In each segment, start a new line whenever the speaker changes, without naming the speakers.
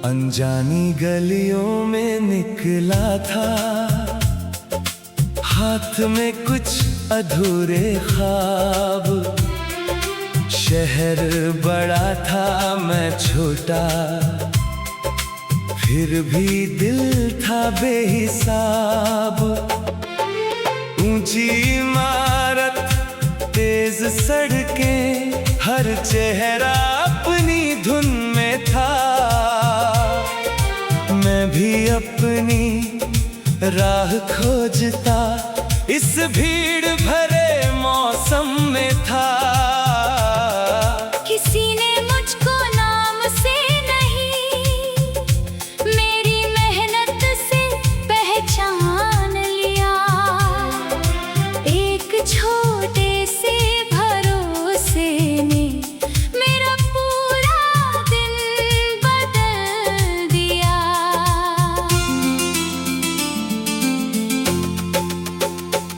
अनजानी गलियों में निकला था, हाथ में कुछ अधूरे ख्वाब। शहर बड़ा था मैं छोटा, फिर भी दिल था बेहिसाब। ऊंची इमारत, तेज सड़कें, हर चेहरा अपनी धुन में था। मैं भी अपनी राह खोजता इस भीड़ भरे मौसम में था।
किसी ने मुझको नाम से नहीं, मेरी मेहनत से पहचान लिया। एक छोटे से भरोसे ने मेरा पूरा दिन बदल दिया।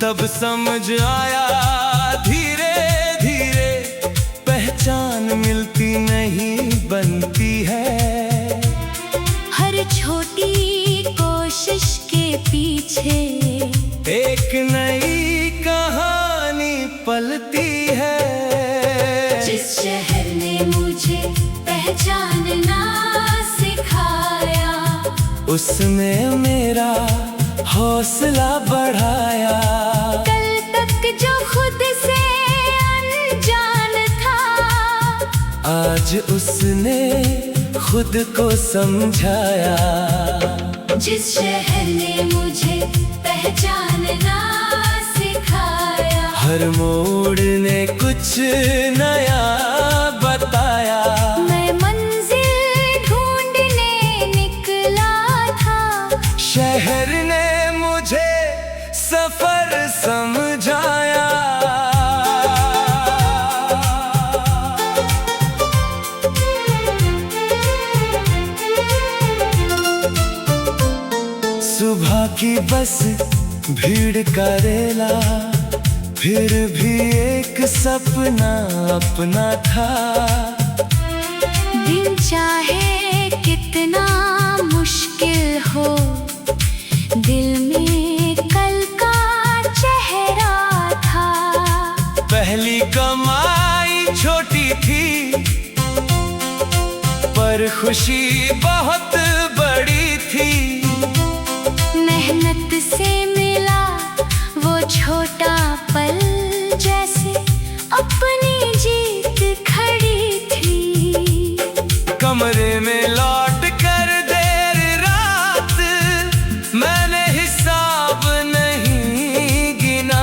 तब समझ आया धीरे धीरे, पहचान मिलती नहीं बनती है।
हर छोटी कोशिश के पीछे
एक नई कहानी पलती है।
जिस शहर ने मुझे पहचानना सिखाया,
उसने मेरा हौसला बढ़ाया।
कल तक जो खुद से अनजान था,
आज उसने खुद को समझाया।
जिस शहर ने मुझे पहचानना सिखाया,
हर मोड़ ने कुछ नया बताया।
मैं मंजिल ढूंढने निकला था,
शहर ने मुझे सफर समझाया। सुबह की बस, भीड़ का रेला, फिर भी एक सपना अपना था।
दिन चाहे कितना मुश्किल हो, दिल में कल का चेहरा था।
पहली कमाई छोटी थी, पर खुशी बहुत बड़ी थी।
मेहनत से मिला वो छोटा पल, जैसे अपनी जीत खड़ी थी।
कमरे में लौट कर देर रात, मैंने हिसाब नहीं गिना।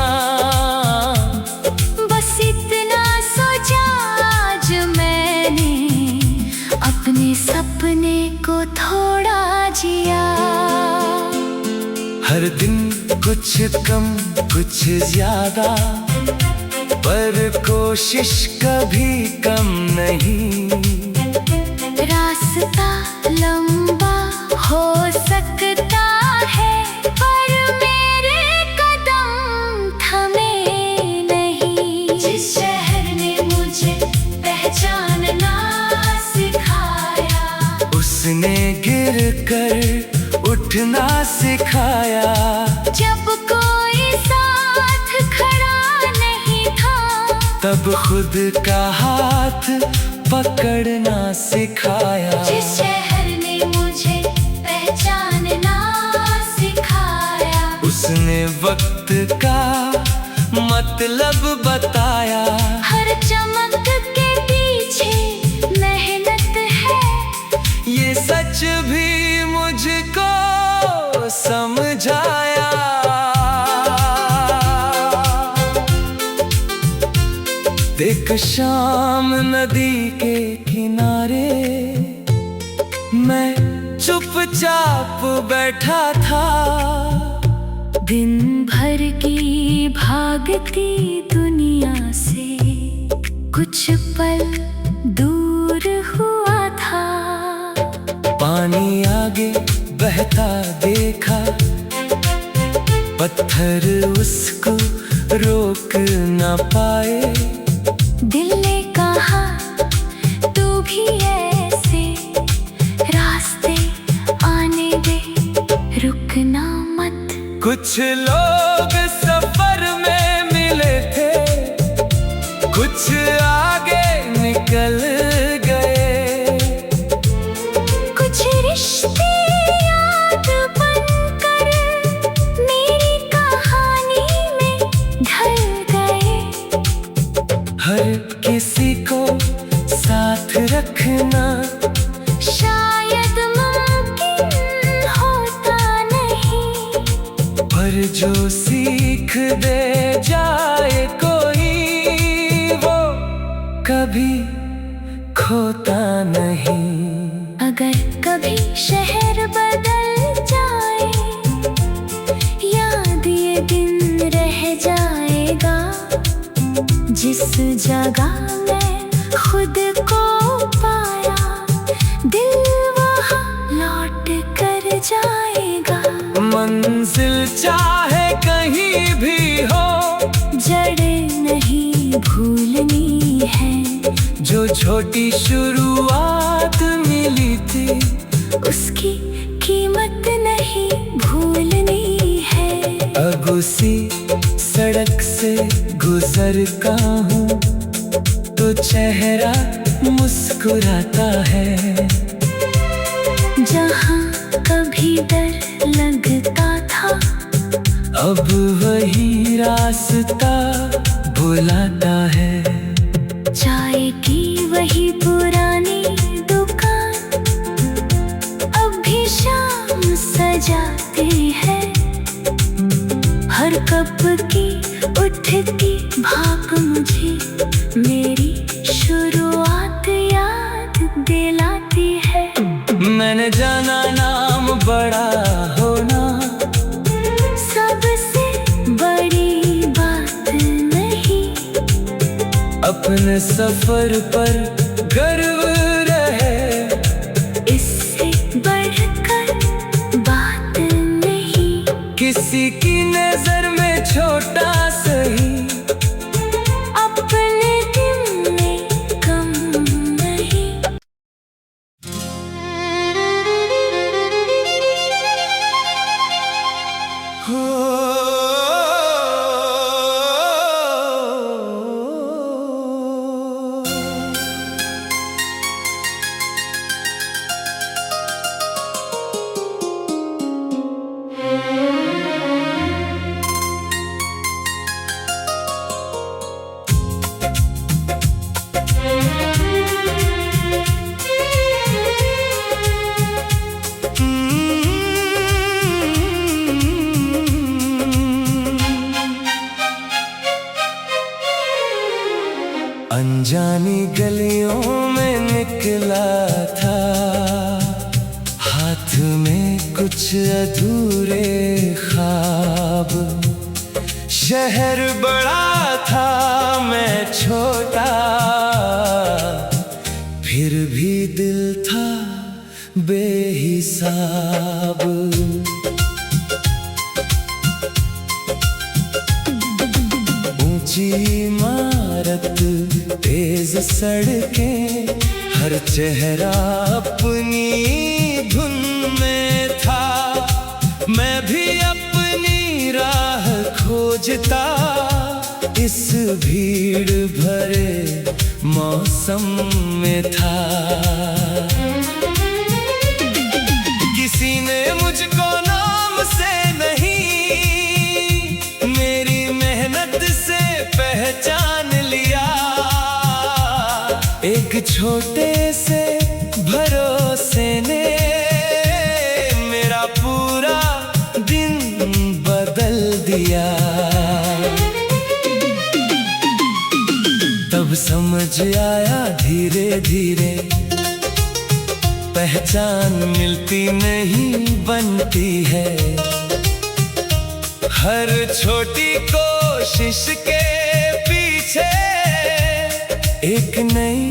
बस इतना सोचा आज मैंने, अपने सपने को थोड़ा जिया।
हर दिन कुछ कम कुछ ज्यादा, पर कोशिश कभी कम नहीं।
रास्ता लंबा हो सकता है, पर मेरे कदम थमे नहीं। जिस शहर ने मुझे पहचानना सिखाया,
उसने गिर कर उठना सिखाया।
जब कोई साथ खड़ा नहीं था,
तब खुद का हाथ पकड़ना सिखाया।
जिस शहर ने मुझे पहचानना सिखाया,
उसने वक्त का मतलब बताया।
हर चमक के पीछे मेहनत है,
ये सच भी मुझको समझाया। देख शाम नदी के किनारे, मैं चुपचाप बैठा था।
दिन भर की भागती दुनिया से कुछ पल दूर हुआ था।
पानी आगे बहता देखा, पत्थर उसको रोक न पाए।
दिल ने कहा तू भी ऐसे रास्ते
कुछ लोग सफर में मिले थे, कुछ आगे निकल गए।
कुछ रिश्ते याद बनकर मेरी कहानी में ढल गए।
हर किसी को साथ रखना
शायद मुमकिन होता नहीं,
पर जो सीख दे जाए कोई, वो कभी खोता नहीं।
अगर कभी शहर बदल जाए, याद ये दिन रह जाएगा। जिस जगह मैं खुद को पाया, दिल वहाँ लौट कर जाएगा।
मंजिल चाहे कहीं भी हो,
जड़ें नहीं भूलनी है।
जो छोटी शुरुआत मिली थी,
उसकी कीमत नहीं भूलनी है।
अब उसी सड़क से गुजरता हूँ तो चेहरा मुस्कुराता है।
जहाँ कभी डर लगता था,
अब वही रास्ता बुलाता है।
चाय की वही पुरानी दुकान अब भी शाम सजाते हैं। हर कप की उठती भाप मुझे मेरी शुरुआत याद दिलाती है।
मैंने जाना नाम बड़ा होना
सबसे बड़ी बात नहीं,
अपने सफर पर गर्व रहे,
इससे बढ़कर बात नहीं।
किसी की नजर में छोटा सही,
अपने दिल में कम नहीं।
अनजानी गलियों में निकला था, हाथ में कुछ अधूरे ख्वाब। शहर बड़ा था, मैं छोटा, फिर भी दिल था बेहिसाब। ऊंची इमारत, तेज सड़कें, हर चेहरा अपनी धुन में था। मैं भी अपनी राह खोजता इस भीड़ भरे मौसम में था। किसी ने मुझको नाम से नहीं, मेरी मेहनत से पहचान लिया। एक छोटे से भरोसे ने मेरा पूरा दिन बदल दिया। तब समझ आया धीरे धीरे, पहचान मिलती नहीं बनती है। हर छोटी कोशिश के पीछे एक नई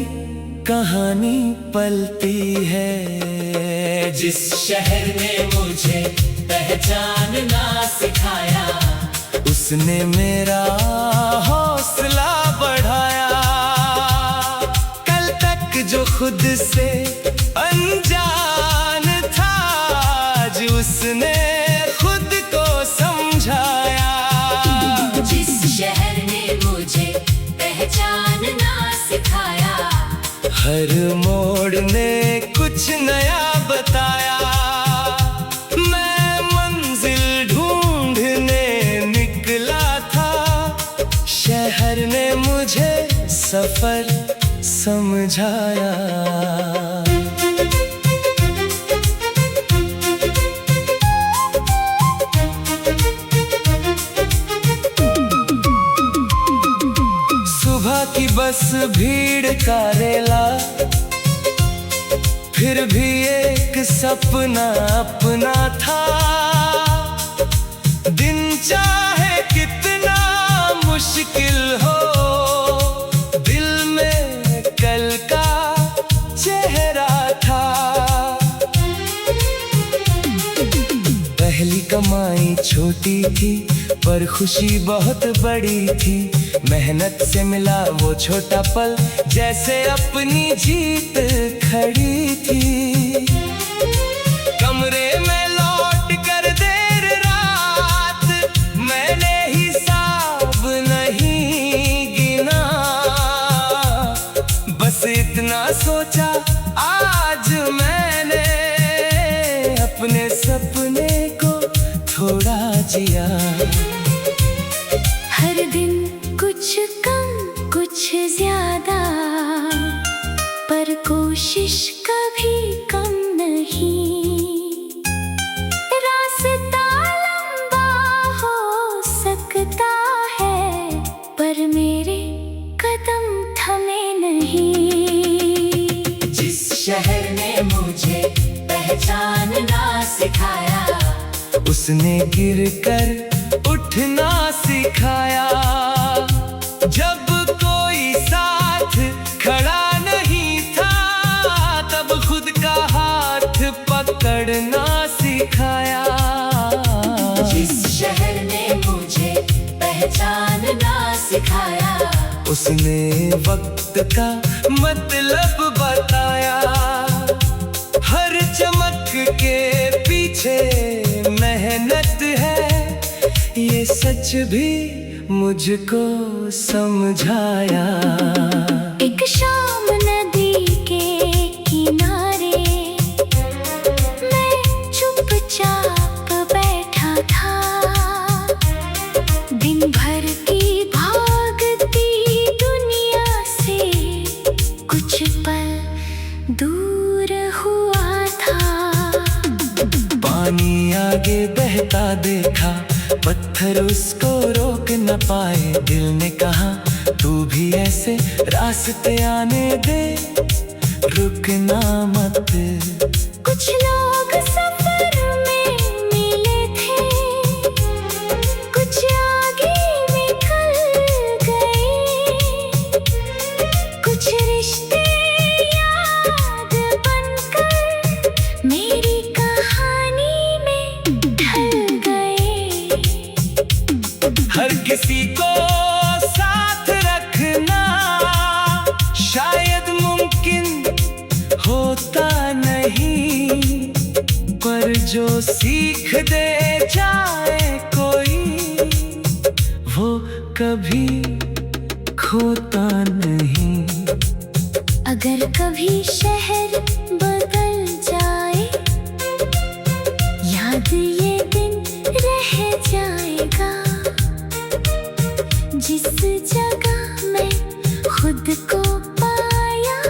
कहानी पलती है।
जिस शहर ने मुझे पहचानना सिखाया,
उसने मेरा हौसला बढ़ाया। कल तक जो खुद से अनजान था, आज उसने खुद को समझा। हर मोड़ ने कुछ नया बताया। मैं मंजिल ढूंढने निकला था, शहर ने मुझे सफर समझाया। सुबह की बस भीड़ का रेला, फिर भी एक सपना अपना था। दिन चाहे कितना मुश्किल हो, दिल में कल का चेहरा था। पहली कमाई छोटी थी पर खुशी बहुत बड़ी थी। मेहनत से मिला वो छोटा पल, जैसे अपनी जीत खड़ी थी। कमरे में लौट कर देर रात, मैंने हिसाब नहीं गिना। बस इतना सोचा, आज मैंने अपने सपने को थोड़ा जिया।
हर दिन कुछ कम कुछ ज्यादा, पर कोशिश कभी कम नहीं। रास्ता लंबा हो सकता है, पर मेरे कदम थमे नहीं।
जिस शहर ने मुझे पहचानना सिखाया,
उसने गिरकर उठना सिखाया। जब कोई साथ खड़ा नहीं था, तब खुद का हाथ पकड़ना सिखाया।
जिस शहर ने मुझे पहचानना सिखाया,
उसने वक्त का मतलब बताया। हर चमक के पीछे मेहनत है, ये सच भी मुझको समझाया।
एक शाम नदी के किनारे मैं चुपचाप बैठा था। दिन भर की भागती दुनिया से कुछ पल दूर हुआ था।
पानी आगे बहता देखा, पत्थर उसको रोक न पाए। दिल ने कहा, तू भी ऐसे रास्ते आने दे, रुकना मत।
कुछ लोग सफर में मिले थे, कुछ आगे निकल गए। कुछ रिश्ते याद बनकर मेरी कहानी में ढल गए।
हर किसी को साथ रखना शायद मुमकिन होता नहीं, पर जो सीख दे जाए कोई, वो कभी खोता नहीं।
अगर कभी शहर बदल जाए, याद ये दिन रह जाएगा। जिस जगह मैं खुद को पाया,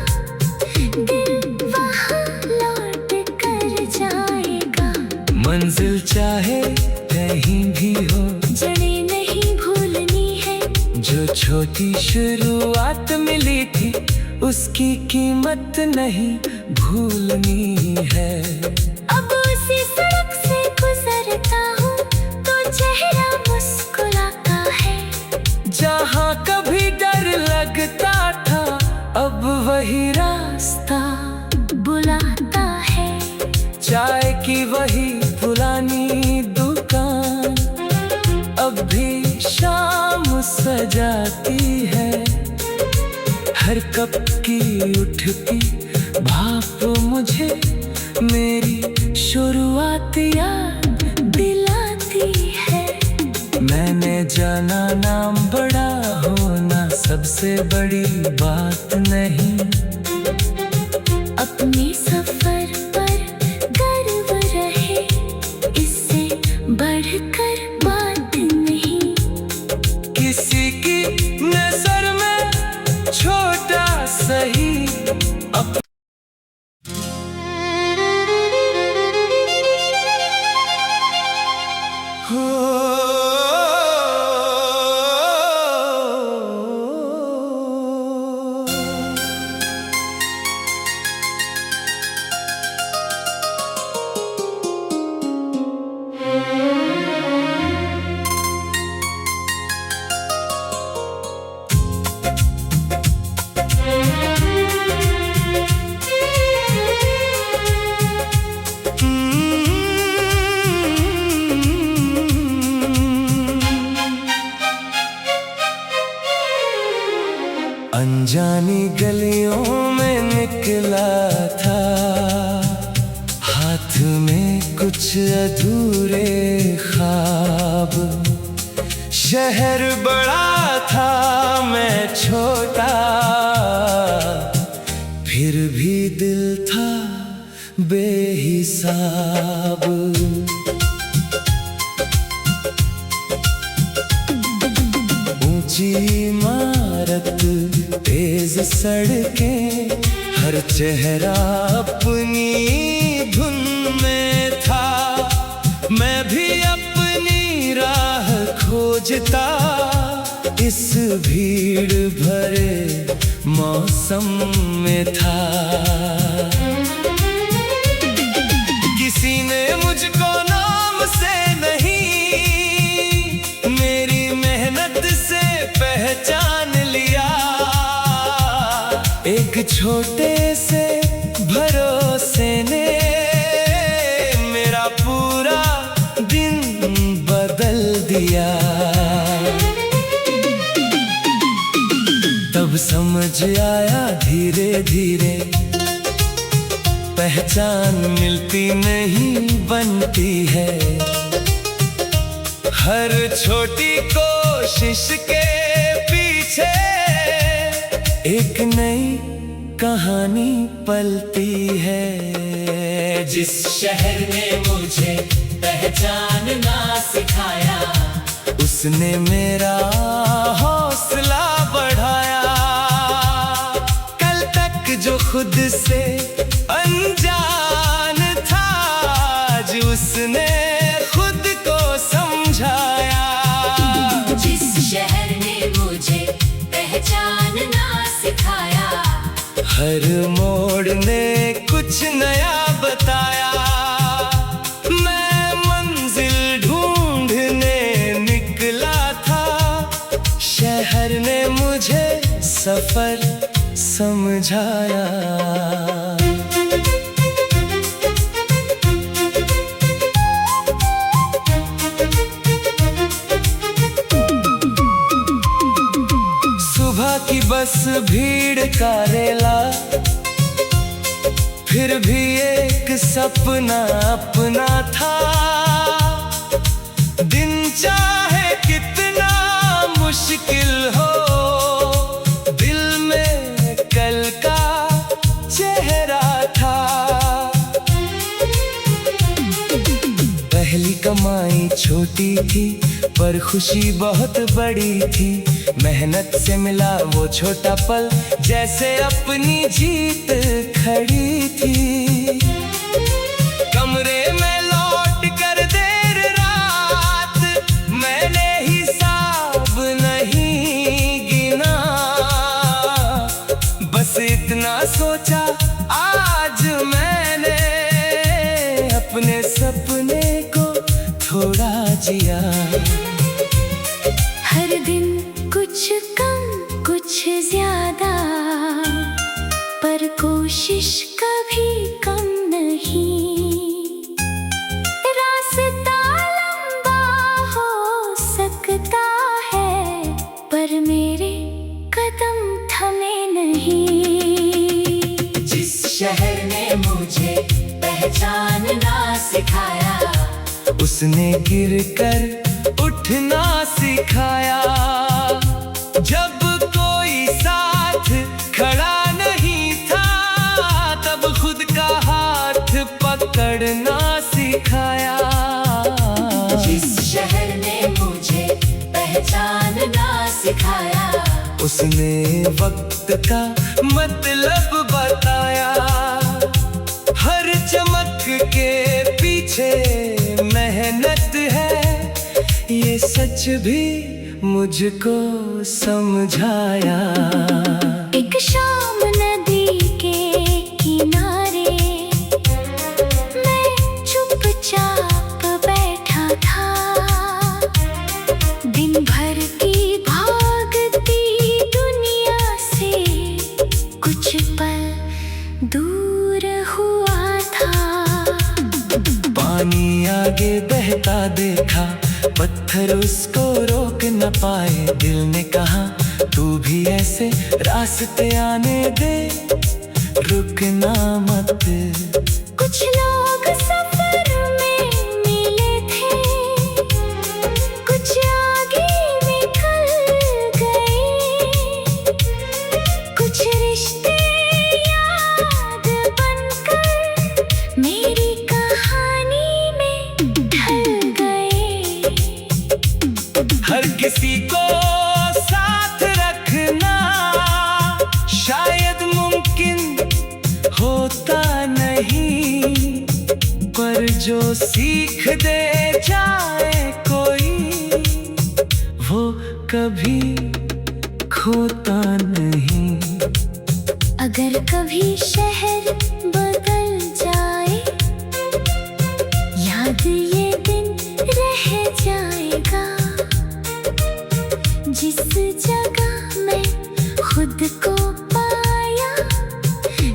दिल वहाँ लौट कर जाएगा।
मंजिल चाहे कहीं भी हो,
जड़ें नहीं भूलनी है।
जो छोटी शुरुआत मिली थी, उसकी कीमत नहीं भूलनी है।
अब उसी सड़क से गुजरता हूँ तो चेहरा मुस्कुराता है।
जहाँ कभी डर लगता था, अब वही रास्ता
बुलाता है।
चाय की वही पुरानी दुकान अब भी शाम सजाती है। हर कप की उठती भाप मुझे मेरी शुरुआत याद दिलाती है। मैंने जाना नाम बड़ा होना सबसे बड़ी बात नहीं, कुछ अधूरे ख्वाब। शहर बड़ा था मैं छोटा, फिर भी दिल था बेहिसाब। ऊंची इमारत, तेज सड़कें, हर चेहरा अपनी धुन में था। मैं भी अपनी राह खोजता इस भीड़ भरे मौसम में था। किसी ने मुझको नाम से नहीं, मेरी मेहनत से पहचान लिया। एक छोटे से भरोसे ने मेरा पूरा दिन बदल दिया। तब समझ आया धीरे धीरे, पहचान मिलती नहीं बनती है। हर छोटी कोशिश के पीछे एक नई कहानी पलती है।
जिस शहर ने मुझे पहचानना सिखाया,
उसने मेरा हौसला बढ़ाया। कल तक जो खुद से अनजान था, आज उसने खुद को समझाया।
जिस शहर ने मुझे पहचानना सिखाया,
हर मोड़ ने कुछ नया बताया। मैं मंजिल ढूंढने निकला था, शहर ने मुझे सफर समझाया। सुबह की बस भीड़ का रेला, फिर भी एक सपना अपना था। दिन चाहे कितना मुश्किल हो, दिल में कल का चेहरा था। पहली कमाई छोटी थी, पर खुशी बहुत बड़ी थी। मेहनत से मिला वो छोटा पल, जैसे अपनी जीत खड़ी थी। कमरे में लौट कर देर रात, मैंने हिसाब नहीं गिना। बस इतना सोचा, आज मैंने अपने सपने को थोड़ा जिया।
हर दिन कुछ कम कुछ ज्यादा, पर कोशिश कभी कम नहीं। रास्ता लंबा हो सकता है, पर मेरे कदम थमे नहीं।
जिस शहर ने मुझे पहचानना सिखाया,
उसने गिरकर उठना सिखाया। जब कोई साथ खड़ा नहीं था, तब खुद का हाथ पकड़ना सिखाया।
जिस शहर ने मुझे पहचानना सिखाया,
उसने वक्त का मतलब बताया। हर चमक के पीछे मेहनत है, ये सच भी मुझको समझाया।
एक शाम नदी के किनारे मैं चुपचाप बैठा था। दिन भर की भागती दुनिया से कुछ पल दूर हुआ था।
पानी आगे बहता देखा, पत्थर उसको रोक न पाए। दिल ने कहा तू भी ऐसे रास्ते आने दे, रुकना मत।
कुछ लोग सफर में मेरी कहानी में ढल गए।
हर किसी को साथ रखना शायद मुमकिन होता नहीं, पर जो सीख दे जाए कोई वो कभी खोता नहीं।
अगर कभी शहर बदल जाए, याद ये दिन रह जाएगा। जिस जगह मैं खुद को पाया,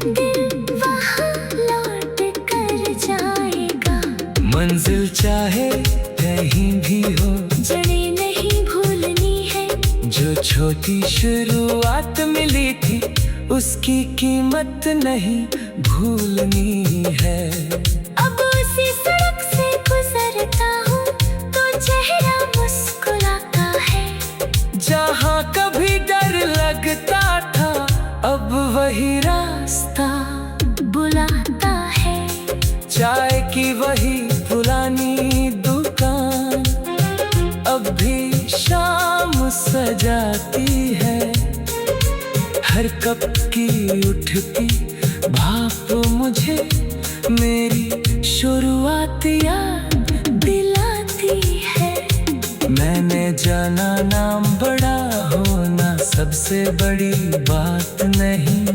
दिल वहाँ लौट कर जाएगा।
मंजिल चाहे कहीं भी हो,
जड़ें नहीं भूलनी है।
जो छोटी शुरुआत मिली थी उसकी कीमत नहीं भूलनी है।
अब उसी सड़क से गुजरता हूँ तो चेहरा मुस्कुराता है।
जहाँ कभी डर लगता था अब वही रास्ता
बुलाता है।
चाय की वही पुरानी दुकान अब भी शाम सजाती है। हर कप की उठती भाप मुझे मेरी शुरुआत याद दिलाती है। मैंने जाना नाम बड़ा होना सबसे बड़ी बात नहीं,